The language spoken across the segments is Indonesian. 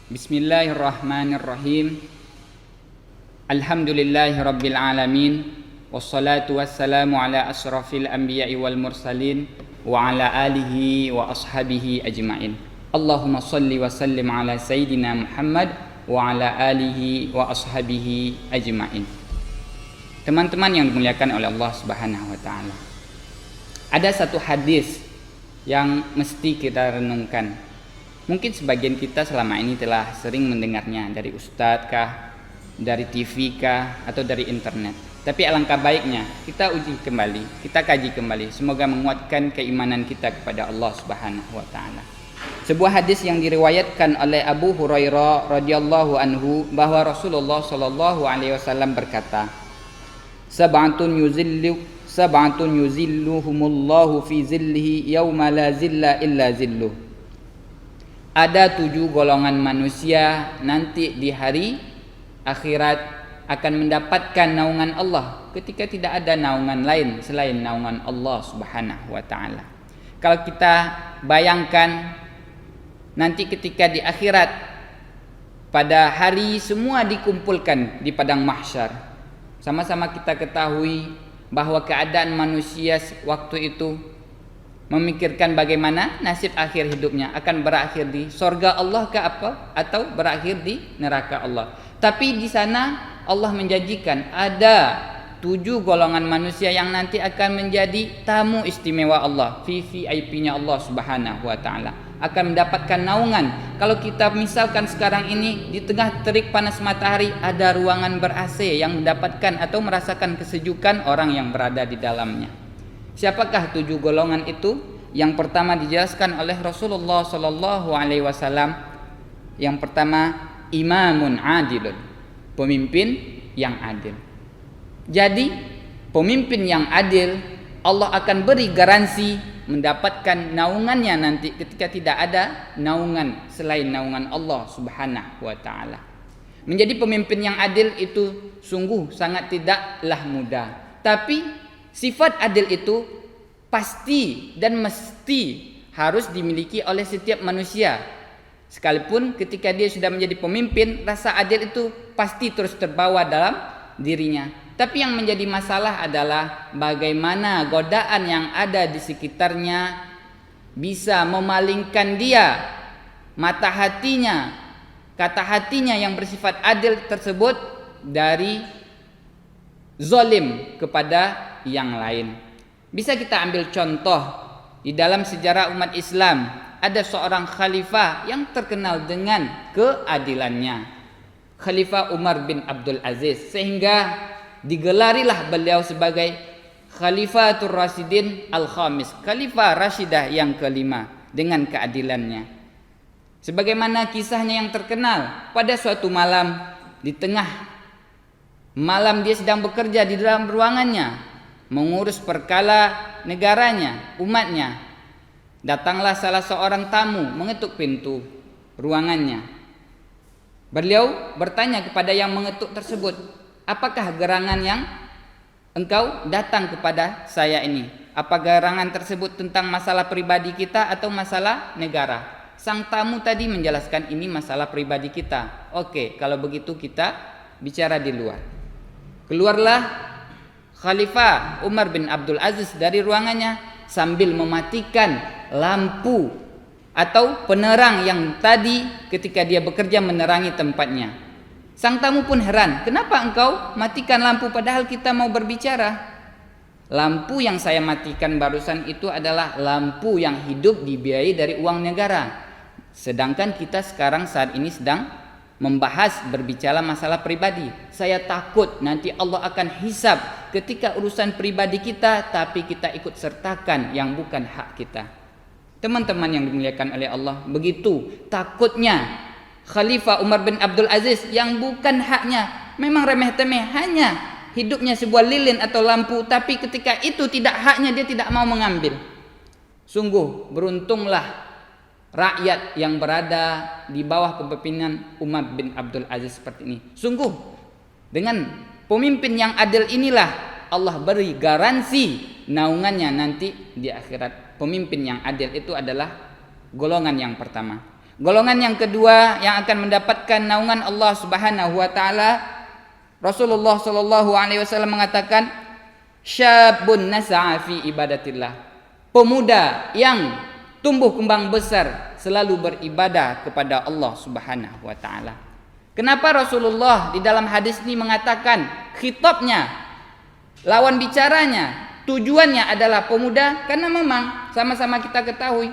Bismillahirrahmanirrahim. Alhamdulillahirabbil alamin. Wassalatu wassalamu ala asrafil anbiya'i wal mursalin wa ala alihi wa ashabihi ajma'in. Allahumma salli wa sallim ala sayyidina Muhammad wa ala alihi wa ashabihi ajma'in. Teman-teman yang dimuliakan oleh Allah Subhanahu wa taala. Ada satu hadis yang mesti kita renungkan. Mungkin sebagian kita selama ini telah sering mendengarnya dari ustadz kah, dari TV kah, atau dari internet. Tapi alangkah baiknya kita uji kembali, kita kaji kembali. Semoga menguatkan keimanan kita kepada Allah Subhanahu wa taala. Sebuah hadis yang diriwayatkan oleh Abu Hurairah radhiyallahu anhu bahwa Rasulullah sallallahu alaihi wasallam berkata, Sab'atun yuzilluhumullahu fi zillihi yauma la zilla illa zilluh. Ada 7 golongan manusia nanti di hari akhirat akan mendapatkan naungan Allah ketika tidak ada naungan lain selain naungan Allah Subhanahu wa taala. Kalau kita bayangkan nanti ketika di akhirat pada hari semua dikumpulkan di padang mahsyar. Sama-sama kita ketahui bahwa keadaan manusia waktu itu memikirkan bagaimana nasib akhir hidupnya, akan berakhir di sorga Allah ke apa atau berakhir di neraka Allah. Tapi di sana Allah menjanjikan ada 7 golongan manusia yang nanti akan menjadi tamu istimewa Allah, VIP-nya Allah Subhanahu wa taala, akan mendapatkan naungan. Kalau kita misalkan sekarang ini di tengah terik panas matahari ada ruangan ber-AC yang mendapatkan atau merasakan kesejukan orang yang berada di dalamnya. Siapakah 7 golongan itu? Yang pertama dijelaskan oleh Rasulullah sallallahu alaihi wasallam. Yang pertama, imamun adilun, pemimpin yang adil. Jadi, pemimpin yang adil Allah akan beri garansi mendapatkan naungannya nanti ketika tidak ada naungan selain naungan Allah Subhanahu wa taala. Menjadi pemimpin yang adil itu sungguh sangat tidaklah mudah. Tapi sifat adil itu pasti dan mesti harus dimiliki oleh setiap manusia. Sekalipun ketika dia sudah menjadi pemimpin, rasa adil itu pasti terus terbawa dalam dirinya. Tapi yang menjadi masalah adalah bagaimana godaan yang ada di sekitarnya bisa memalingkan dia, mata hatinya, kata hatinya yang bersifat adil tersebut dari zalim kepada yang lain. Bisa kita ambil contoh di dalam sejarah umat Islam, ada seorang khalifah yang terkenal dengan keadilannya, Khalifah Umar bin Abdul Aziz, sehingga digelarilah beliau sebagai Khalifatul Rasyidin Al-Khamis, Khalifah Rashidah yang kelima dengan keadilannya. Sebagaimana kisahnya yang terkenal, pada suatu malam di tengah malam dia sedang bekerja di dalam ruangannya, mengurus perkara negaranya, umatnya. Datanglah salah seorang tamu mengetuk pintu ruangannya. Beliau bertanya kepada yang mengetuk tersebut, apakah gerangan yang engkau datang kepada saya ini? Apa gerangan tersebut tentang masalah pribadi kita atau masalah negara? Sang tamu tadi menjelaskan ini masalah pribadi kita. Oke, kalau begitu kita bicara di luar. Keluarlah Khalifah Umar bin Abdul Aziz dari ruangannya sambil mematikan lampu atau penerang yang tadi ketika dia bekerja menerangi tempatnya. Sang tamu pun heran, kenapa engkau matikan lampu padahal kita mau berbicara? Lampu yang saya matikan barusan itu adalah lampu yang hidup dibiayai dari uang negara. Sedangkan kita sekarang saat ini sedang membahas berbicara masalah pribadi. Saya takut nanti Allah akan hisab ketika urusan pribadi kita tapi kita ikut sertakan yang bukan hak kita. Teman-teman yang dimuliakan oleh Allah, begitu takutnya Khalifah Umar bin Abdul Aziz yang bukan haknya, memang remeh-temeh, hanya hidupnya sebuah lilin atau lampu, tapi ketika itu tidak haknya dia tidak mau mengambil. Sungguh beruntunglah rakyat yang berada di bawah kepemimpinan Umar bin Abdul Aziz seperti ini. Sungguh dengan pemimpin yang adil inilah Allah beri garansi naungannya nanti di akhirat. Pemimpin yang adil itu adalah golongan yang pertama. Golongan yang kedua yang akan mendapatkan naungan Allah Subhanahu wa taala, Rasulullah sallallahu alaihi wasallam mengatakan, syabun nasa'a fi ibadatillah. Pemuda yang tumbuh kembang besar selalu beribadah kepada Allah Subhanahu wa taala. Kenapa Rasulullah di dalam hadis ini mengatakan khitabnya, lawan bicaranya, tujuannya adalah pemuda? Karena memang sama-sama kita ketahui,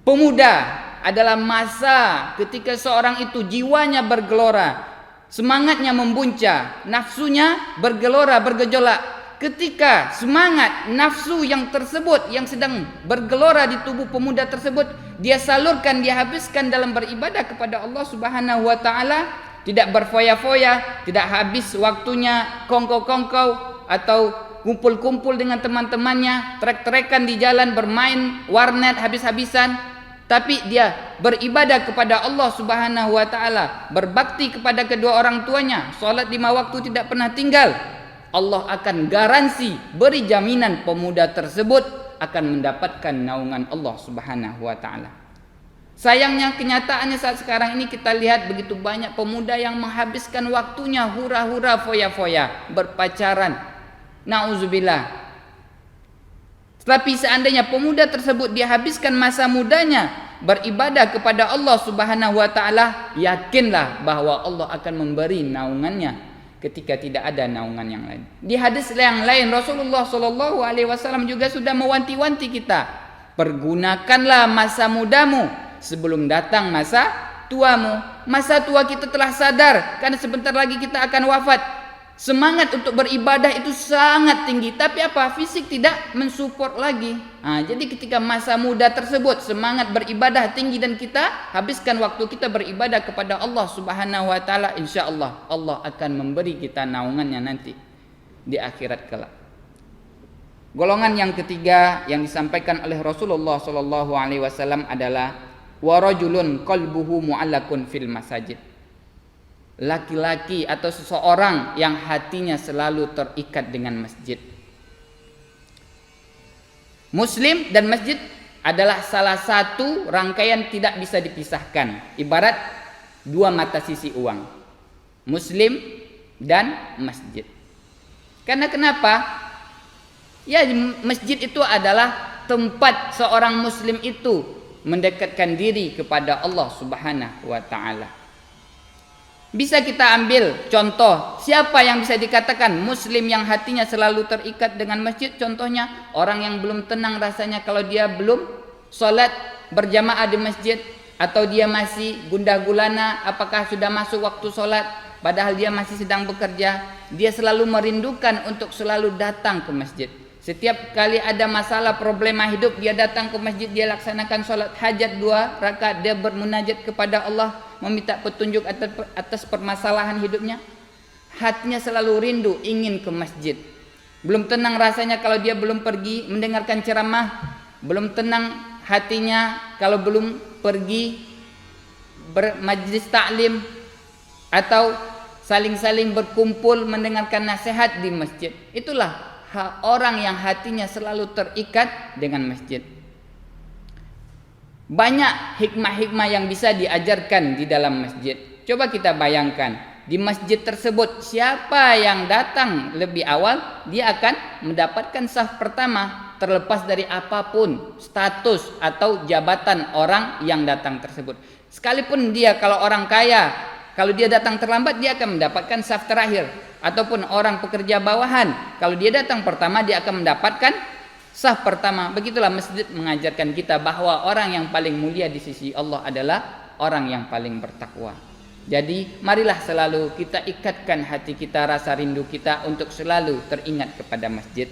pemuda adalah masa ketika seorang itu jiwanya bergelora, semangatnya membuncah, nafsunya bergelora, bergejolak. Ketika semangat nafsu yang tersebut yang sedang bergelora di tubuh pemuda tersebut, dia salurkan, dia habiskan dalam beribadah kepada Allah Subhanahu wa taala, tidak berfoya-foya, tidak habis waktunya kongkow-kongkow atau kumpul-kumpul dengan teman-temannya, trek-trekan di jalan, bermain warnet habis-habisan, tapi dia beribadah kepada Allah Subhanahu wa taala, berbakti kepada kedua orang tuanya, salat 5 waktu tidak pernah tinggal. Allah akan garansi, beri jaminan pemuda tersebut akan mendapatkan naungan Allah Subhanahu wa taala. Sayangnya kenyataannya saat sekarang ini kita lihat begitu banyak pemuda yang menghabiskan waktunya hura-hura, foya-foya, berpacaran. Nauzubillah. Tapi seandainya pemuda tersebut dia habiskan masa mudanya beribadah kepada Allah Subhanahu wa taala, yakinlah bahwa Allah akan memberi naungannya ketika tidak ada naungan yang lain. Di hadis yang lain Rasulullah sallallahu alaihi wasallam juga sudah mewanti-wanti kita, pergunakanlah masa mudamu sebelum datang masa tuamu. Masa tua kita telah sadar karena sebentar lagi kita akan wafat. Semangat untuk beribadah itu sangat tinggi, tapi apa? Fisik tidak mensupport lagi. Jadi ketika masa muda tersebut semangat beribadah tinggi dan kita habiskan waktu kita beribadah kepada Allah Subhanahu wa taala, insyaallah Allah akan memberi kita naungannya nanti di akhirat kelak. Golongan yang ketiga yang disampaikan oleh Rasulullah sallallahu alaihi wasallam adalah warajulun qalbuhu mu'allakun fil masajid. Laki-laki atau seseorang yang hatinya selalu terikat dengan masjid. Muslim dan masjid adalah salah satu rangkaian tidak bisa dipisahkan. Ibarat dua mata sisi uang, Muslim dan masjid. Karena kenapa? Ya, masjid itu adalah tempat seorang Muslim itu mendekatkan diri kepada Allah Subhanahu wa taala. Bisa kita ambil contoh, siapa yang bisa dikatakan muslim yang hatinya selalu terikat dengan masjid? Contohnya orang yang belum tenang rasanya kalau dia belum sholat berjamaah di masjid, atau dia masih gundah gulana apakah sudah masuk waktu sholat padahal dia masih sedang bekerja. Dia selalu merindukan untuk selalu datang ke masjid. Setiap kali ada masalah problema hidup, dia datang ke masjid, dia laksanakan sholat hajat 2 rakaat, dia bermunajat kepada Allah, meminta petunjuk atas permasalahan hidupnya. Hatinya selalu rindu, ingin ke masjid. Belum tenang rasanya kalau dia belum pergi mendengarkan ceramah. Belum tenang hatinya kalau belum pergi bermajlis taklim atau saling-saling berkumpul mendengarkan nasihat di masjid. Itulah orang yang hatinya selalu terikat dengan masjid. Banyak hikmah-hikmah yang bisa diajarkan di dalam masjid. Coba kita bayangkan, di masjid tersebut siapa yang datang lebih awal, dia akan mendapatkan saf pertama, terlepas dari apapun status atau jabatan orang yang datang tersebut. Sekalipun dia kalau orang kaya, kalau dia datang terlambat dia akan mendapatkan saf terakhir. Ataupun orang pekerja bawahan, kalau dia datang pertama dia akan mendapatkan saf pertama. Begitulah masjid mengajarkan kita bahwa orang yang paling mulia di sisi Allah adalah orang yang paling bertakwa. Jadi marilah selalu kita ikatkan hati kita, rasa rindu kita untuk selalu teringat kepada masjid.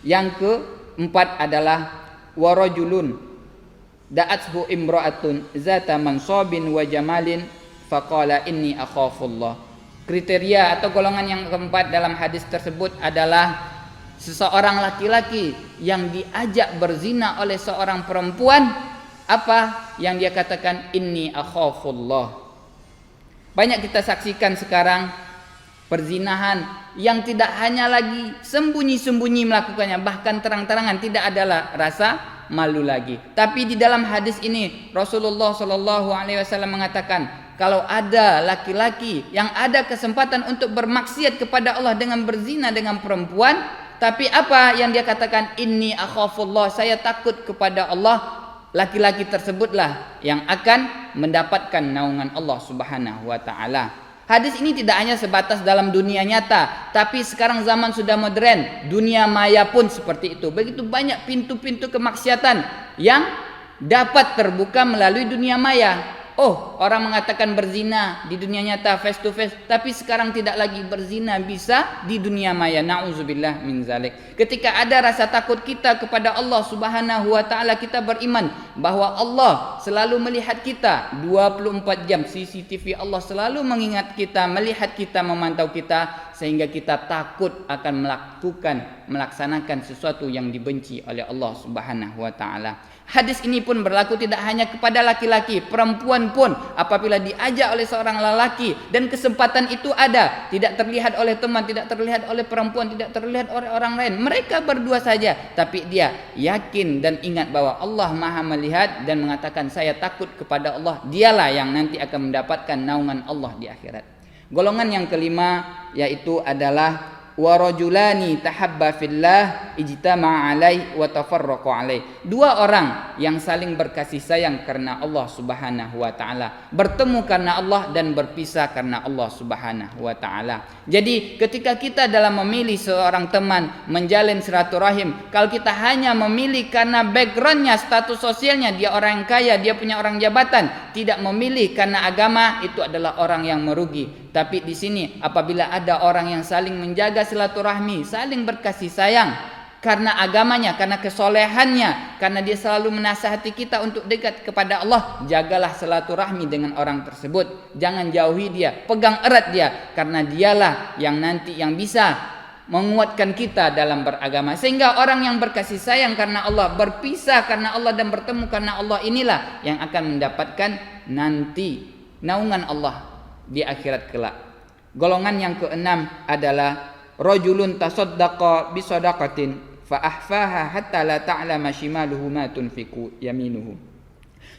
Yang keempat adalah warajulun da'athu imra'atun zata mansabin wa jamalin faqala inni akhafullah. Kriteria atau golongan yang keempat dalam hadis tersebut adalah seseorang laki-laki yang diajak berzina oleh seorang perempuan. Apa yang dia katakan? Inni akhafullah. Banyak kita saksikan sekarang perzinahan yang tidak hanya lagi sembunyi-sembunyi melakukannya, bahkan terang-terangan, tidak adalah rasa malu lagi. Tapi di dalam hadis ini Rasulullah Shallallahu Alaihi Wasallam mengatakan, kalau ada laki-laki yang ada kesempatan untuk bermaksiat kepada Allah dengan berzina dengan perempuan, tapi apa yang dia katakan, inni akhafullah, saya takut kepada Allah, laki-laki tersebutlah yang akan mendapatkan naungan Allah Subhanahu wa taala. Hadis ini tidak hanya sebatas dalam dunia nyata, tapi sekarang zaman sudah modern, dunia maya pun seperti itu. Begitu banyak pintu-pintu kemaksiatan yang dapat terbuka melalui dunia maya. Oh, orang mengatakan berzina di dunia nyata face to face, tapi sekarang tidak lagi berzina bisa di dunia maya. Nauzubillah min zalik. Ketika ada rasa takut kita kepada Allah Subhanahu wa taala, kita beriman bahwa Allah selalu melihat kita 24 jam. CCTV Allah selalu mengingat kita, melihat kita, memantau kita, sehingga kita takut akan melaksanakan sesuatu yang dibenci oleh Allah Subhanahu wa taala. Hadis ini pun berlaku tidak hanya kepada laki-laki, perempuan pun apabila diajak oleh seorang lelaki dan kesempatan itu ada, tidak terlihat oleh teman, tidak terlihat oleh perempuan, tidak terlihat oleh orang lain, mereka berdua saja, tapi dia yakin dan ingat bahwa Allah Maha melihat dan mengatakan saya takut kepada Allah, dialah yang nanti akan mendapatkan naungan Allah di akhirat. Golongan yang kelima yaitu adalah warajulani tahabba fillah ijtama'a alaih wa tafarraqa alaih. Dua orang yang saling berkasih sayang karena Allah Subhanahu wa taala, bertemu karena Allah dan berpisah karena Allah Subhanahu wa taala. Jadi ketika kita dalam memilih seorang teman, menjalin silaturahim, kalau kita hanya memilih karena backgroundnya, status sosialnya, dia orang yang kaya, dia punya orang jabatan, tidak memilih karena agama, itu adalah orang yang merugi. Tapi di sini apabila ada orang yang saling menjaga silaturahmi, saling berkasih sayang karena agamanya, karena kesolehannya, karena dia selalu menasihati kita untuk dekat kepada Allah, jagalah silaturahmi dengan orang tersebut. Jangan jauhi dia, pegang erat dia, karena dialah yang nanti yang bisa menguatkan kita dalam beragama. Sehingga orang yang berkasih sayang karena Allah, berpisah karena Allah dan bertemu karena Allah, inilah yang akan mendapatkan nanti naungan Allah di akhirat kelak. Golongan yang keenam adalah rajulun tasaddaqa bi sadaqatin fa ahfaha hatta la ta'lama shimaluhu ma tunfiqu yaminuhu.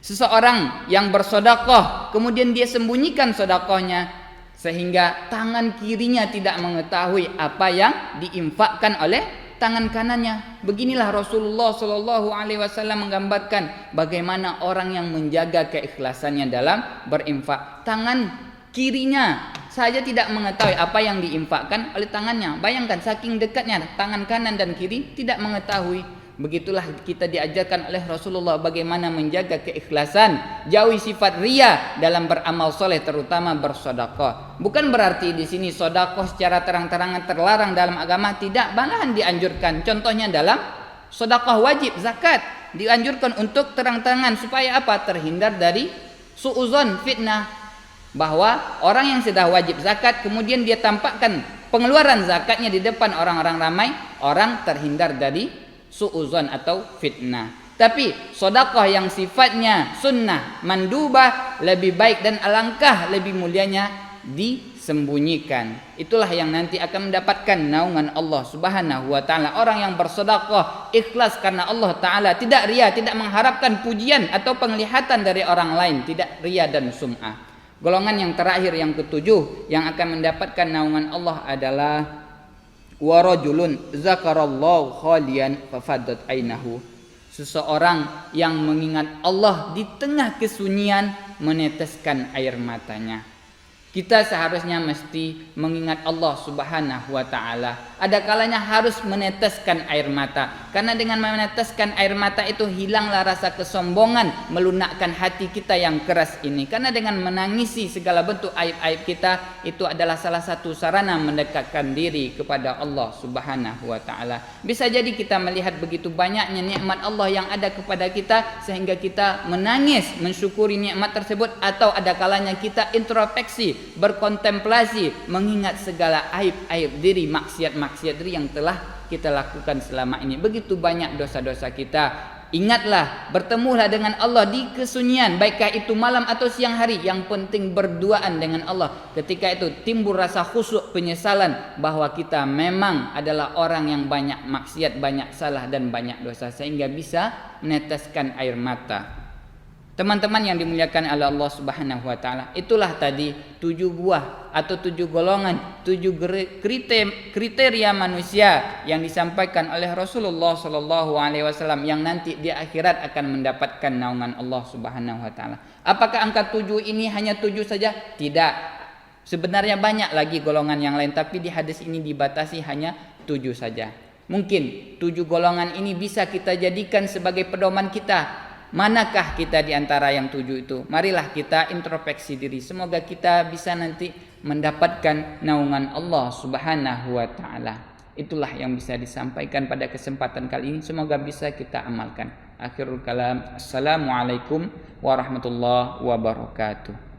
Seseorang yang bersedekah kemudian dia sembunyikan sedekahnya sehingga tangan kirinya tidak mengetahui apa yang diinfakkan oleh tangan kanannya. Beginilah Rasulullah Shallallahu Alaihi Wasallam menggambarkan bagaimana orang yang menjaga keikhlasannya dalam berinfak. Tangan kirinya saja tidak mengetahui apa yang diinfakkan oleh tangannya. Bayangkan saking dekatnya tangan kanan dan kiri tidak mengetahui. Begitulah kita diajarkan oleh Rasulullah bagaimana menjaga keikhlasan, jauhi sifat riya dalam beramal soleh, terutama bersedekah. Bukan berarti di sini sedekah secara terang-terangan terlarang dalam agama, tidak, malahan dianjurkan. Contohnya dalam sedekah wajib, zakat, dianjurkan untuk terang-terangan supaya apa? Terhindar dari suuzon, fitnah. Bahwa orang yang sudah wajib zakat kemudian dia tampakkan pengeluaran zakatnya di depan orang-orang ramai, orang terhindar dari suuzon atau fitnah. Tapi sedekah yang sifatnya sunnah, mandubah, lebih baik dan alangkah lebih mulianya disembunyikan. Itulah yang nanti akan mendapatkan naungan Allah Subhanahu wa taala. Orang yang bersedekah ikhlas karena Allah taala, tidak riya, tidak mengharapkan pujian atau penglihatan dari orang lain, tidak riya dan sum'ah. Golongan yang terakhir yang ketujuh yang akan mendapatkan naungan Allah adalah warajulun zakarallahu khalian fafaddat ainahu. Seseorang yang mengingat Allah di tengah kesunyian meneteskan air matanya. Kita seharusnya mesti mengingat Allah Subhanahu wa taala. Ada kalanya harus meneteskan air mata. Karena dengan meneteskan air mata itu hilanglah rasa kesombongan, melunakkan hati kita yang keras ini. Karena dengan menangisi segala bentuk aib-aib kita, itu adalah salah satu sarana mendekatkan diri kepada Allah Subhanahu wa taala. Bisa jadi kita melihat begitu banyaknya nikmat Allah yang ada kepada kita sehingga kita menangis mensyukuri nikmat tersebut, atau ada kalanya kita introspeksi, berkontemplasi, mengingat segala aib-aib diri, maksiat-maksiat diri yang telah kita lakukan selama ini. Begitu banyak dosa-dosa kita. Ingatlah, bertemulah dengan Allah di kesunyian, baikkah itu malam atau siang hari. Yang penting berduaan dengan Allah. Ketika itu timbul rasa khusyuk, penyesalan bahwa kita memang adalah orang yang banyak maksiat, banyak salah dan banyak dosa, sehingga bisa meneteskan air mata. Teman-teman yang dimuliakan oleh Allah Subhanahu wa taala, itulah tadi 7 buah atau 7 golongan, 7 kriteria manusia yang disampaikan oleh Rasulullah sallallahu alaihi wasallam yang nanti di akhirat akan mendapatkan naungan Allah Subhanahu wa taala. Apakah angka 7 ini hanya 7 saja? Tidak. Sebenarnya banyak lagi golongan yang lain, tapi di hadis ini dibatasi hanya 7 saja. Mungkin 7 golongan ini bisa kita jadikan sebagai pedoman kita. Manakah kita di antara yang 7 itu? Marilah kita introspeksi diri. Semoga kita bisa nanti mendapatkan naungan Allah Subhanahu wa taala. Itulah yang bisa disampaikan pada kesempatan kali ini. Semoga bisa kita amalkan. Akhirul kalam. Assalamualaikum warahmatullahi wabarakatuh.